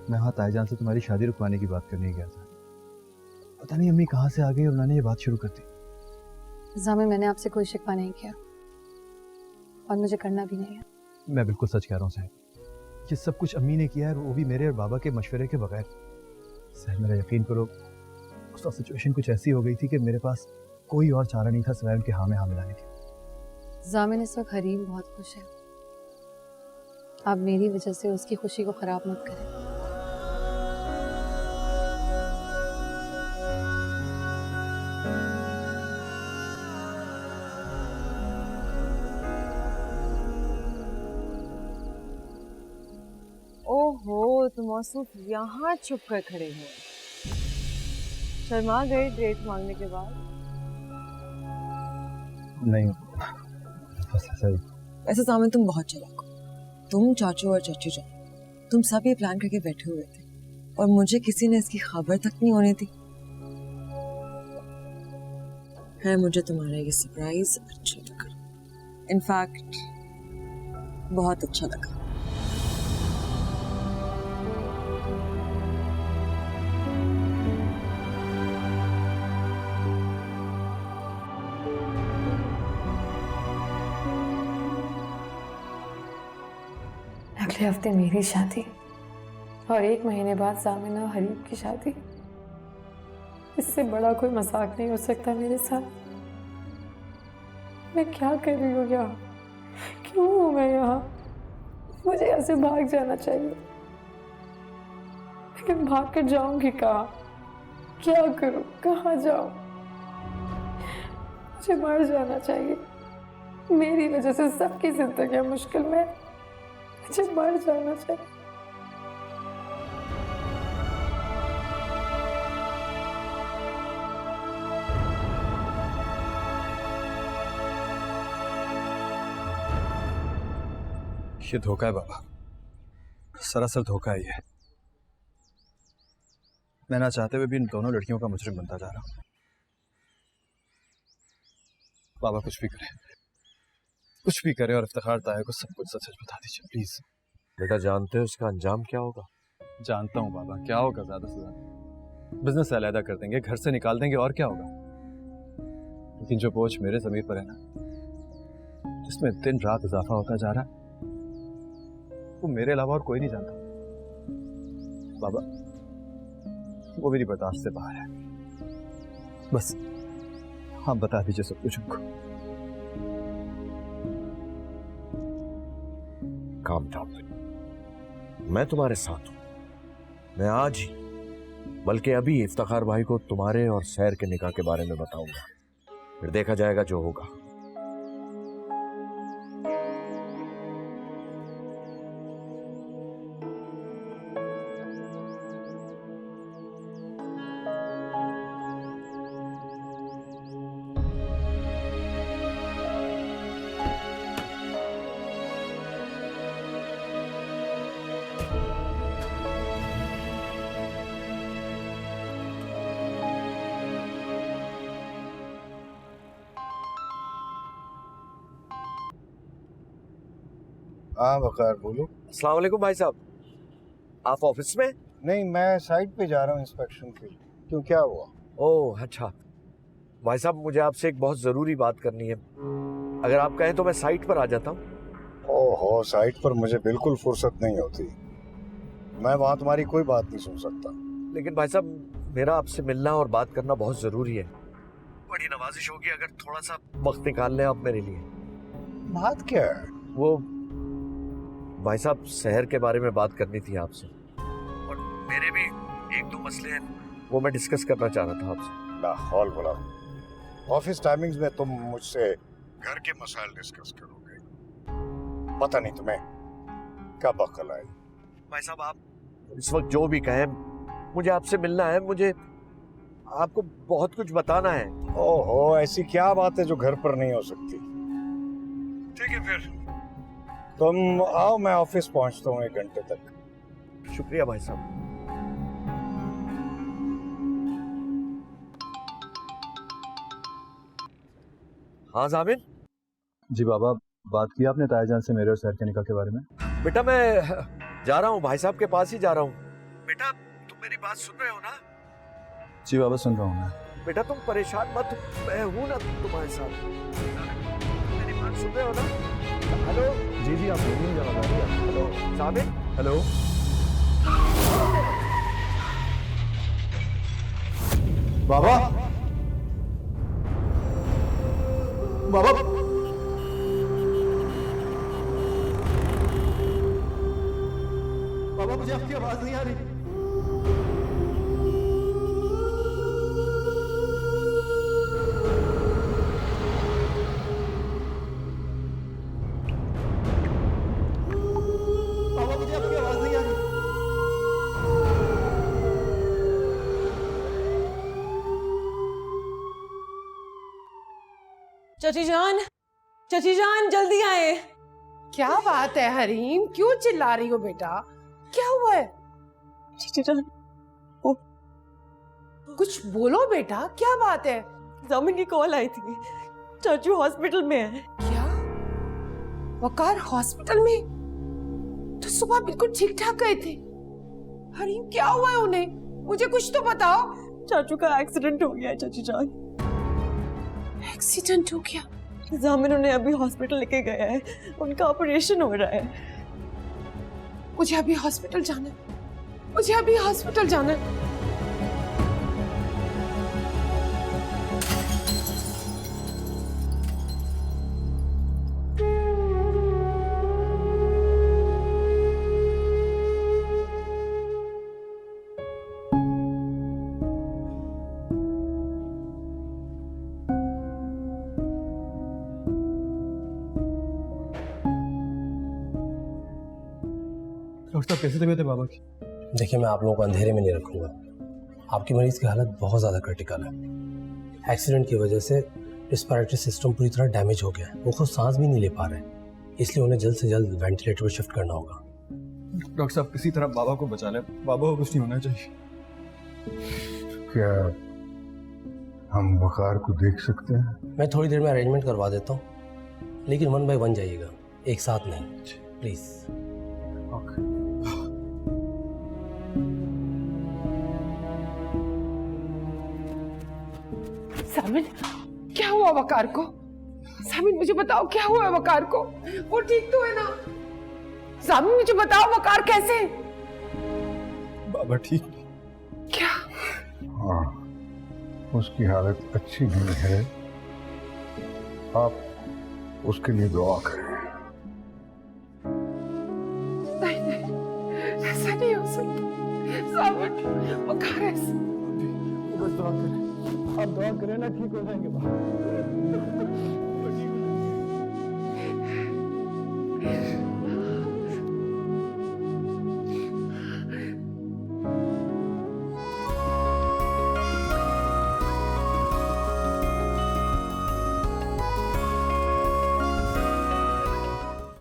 मैं वहाँ ताईजान से तुम्हारी शादी रुकवाने की बात करने गया था। पता नहीं अम्मी कहाँ से आ गई और उन्होंने ये बात शुरू कर दी। जामिन, मैंने आपसे कोई शिकवा नहीं किया और मुझे करना भी नहीं है। मैं बिल्कुल सच कह रहा हूँ साहब, ये सब कुछ अम्मी ने किया है, वो भी मेरे और बाबा के मशवरे के बगैर। साहब मेरा यकीन करो, उस वक्त सिचुएशन कुछ ऐसी हो गई थी कि मेरे पास कोई और चारा नहीं था सिवाय उनके हाँ में हाँ मिलाने के। जामिन, इस वक्त हरीम बहुत खुश है। आप मेरी वजह से उसकी खुशी को खराब मत करें। ओहो, तुम मौसूफ यहाँ छुप कर खड़े हो। शर्मा गए डेट मांगने के बाद? नहीं, बस ऐसा ही। वैसे सामने तुम बहुत चालाक हो। तुम, चाचू और चाचू जान, तुम सब ये प्लान करके बैठे हुए थे और मुझे किसी ने इसकी खबर तक नहीं होने दी। है मुझे तुम्हारा ये सरप्राइज अच्छा लगा। इनफैक्ट बहुत अच्छा लगा। अगले हफ्ते मेरी शादी और 1 महीने बाद जामिन और हरीब की शादी। इससे बड़ा कोई मजाक नहीं हो सकता मेरे साथ। मैं क्या कर रही हूँ यहाँ? क्यों हूँ मैं यहाँ? मुझे यहाँ से भाग जाना चाहिए, लेकिन भाग कर जाऊंगी कहाँ? क्या करूँ? कहाँ जाऊँ? मुझे मर जाना चाहिए। मेरी वजह से सबकी जिंदगी मुश्किल में। मुझे मर जाना चाहिए। ये धोखा है बाबा, सरासर धोखा है ये। मैं ना चाहते हुए भी इन दोनों लड़कियों का मुजरिम बनता जा रहा हूँ। बाबा कुछ भी करे और इफ्तिखार ताया को सब कुछ सच बता दीजिए प्लीज। बेटा, जानते हो इसका अंजाम क्या होगा? जानता हूँ बाबा, क्या होगा? ज्यादा से ज्यादा बिजनेस अलहदा कर देंगे, घर से निकाल देंगे, और क्या होगा। लेकिन जो बोझ मेरे ज़मीर पर है ना, जिसमें दिन रात इजाफा होता जा रहा है, वो मेरे अलावा और कोई नहीं जानता। बाबा वो मेरी बर्दाश्त से बाहर है। बस हाँ, बता दीजिए सब कुछ उनको। काम डाउन, मैं तुम्हारे साथ हूं। मैं आज ही, बल्कि अभी इफ्तिखार भाई को तुम्हारे और सैर के निकाह के बारे में बताऊंगा। फिर देखा जाएगा जो होगा। हाँ वकार, बोलो। अस्सलाम वालेकुम भाई साहब, आप ऑफिस में? नहीं, मैं साइट पे जा रहा हूँ इंस्पेक्शन के लिए। क्यों, क्या हुआ? ओह अच्छा, भाई साहब मुझे आपसे एक बहुत ज़रूरी बात करनी है। अगर आप कहें तो मैं साइट पर आ जाता हूँ। ओहो, साइट पर मुझे बिल्कुल फुर्सत नहीं होती। मैं वहाँ तुम्हारी कोई बात नहीं सुन सकता। लेकिन भाई साहब मेरा आपसे मिलना और बात करना बहुत ज़रूरी है। बड़ी नवाजिश होगी अगर थोड़ा सा वक्त निकाल लें आप मेरे लिए। बात क्या है? वो भाई साहब शहर के बारे में बात करनी थी आपसे, और मेरे भी 1-2 मसले हैं, वो मैं डिस्कस करना चाह रहा था आपसे। लाहौल बोला, ऑफिस टाइमिंग्स में तुम मुझसे घर के मसाइल डिस्कस करोगे? पता नहीं तुम्हें कब अक्ल आई। भाई साहब आप इस वक्त जो भी कहें, मुझे आपसे मिलना है, मुझे आपको बहुत कुछ बताना है। ओहो, ऐसी क्या बात है जो घर पर नहीं हो सकती? ठीक है फिर तुम आओ, मैं ऑफिस पहुंचता हूँ 1 घंटे तक। शुक्रिया भाई साहब। हाँ जामिन। जी बाबा, बात की आपने ताईजान से मेरे और सैर के निकाह के बारे में? बेटा मैं जा रहा हूँ, भाई साहब के पास ही जा रहा हूँ। बेटा तुम मेरी बात सुन रहे हो ना? जी बाबा सुन रहा हूँ मैं। बेटा तुम परेशान मत, मैं हूं ना तुम्हारे साथ। मेरी बात सुन रहे हो ना? हेलो। जी जी आप बोलिए जरा। हेलो साबिर। हेलो बाबा। बाबा बाबा मुझे आपकी आवाज नहीं आ रही। बाबा मुझे आपकी आवाज नहीं आ रही। चाची जान जल्दी आए। क्या बात है हरीम, क्यों चिल्ला रही हो बेटा? क्या हुआ है? चाची जान कुछ बोलो बेटा, क्या बात है? जामिन की कॉल आई थी, चाचू हॉस्पिटल में है। क्या? वकार हॉस्पिटल में? तो सुबह बिल्कुल ठीक ठाक गए थे। हरीम क्या हुआ है उन्हें? मुझे कुछ तो बताओ। चाचू का एक्सीडेंट हो गया है चाची जान। एक्सीडेंट हो गया? जामिन उन्हें अभी हॉस्पिटल लेके गया है, उनका ऑपरेशन हो रहा है। मुझे अभी हॉस्पिटल जाना है, मुझे अभी हॉस्पिटल जाना है। डॉक्टर साहब कैसी तबीयत है बाबा की? देखिए मैं आप लोगों को अंधेरे में नहीं रखूंगा। आपकी मरीज की हालत बहुत ज़्यादा क्रिटिकल है। एक्सीडेंट की वजह से रिस्पिरेटरी सिस्टम पूरी तरह डैमेज हो गया है। वो खुद सांस भी नहीं ले पा रहे हैं, इसलिए उन्हें जल्द से जल्द वेंटिलेटर पर शिफ्ट करना होगा। डॉक्टर साहब किसी तरह बाबा को बचा लें, बाबा को कुछ नहीं होना चाहिए। क्या हम वकार को देख सकते हैं? मैं थोड़ी देर में अरेंजमेंट करवा देता हूँ, लेकिन 1 बाय 1 जाइएगा, एक साथ नहीं प्लीज़। सामिन, क्या हुआ वकार को? सामिन मुझे बताओ क्या हुआ है वकार को? वो ठीक तो है ना? सामिन मुझे बताओ वकार कैसे है? बाबा ठीक? क्या? हाँ, उसकी हालत अच्छी नहीं है। आप उसके लिए दुआ करें। नहीं नहीं, ऐसा नहीं हो सकता। सामिन, वकार ऐसा। बस दुआ करें, आप दुआ करें ना, ठीक हो जाएंगे बाबा।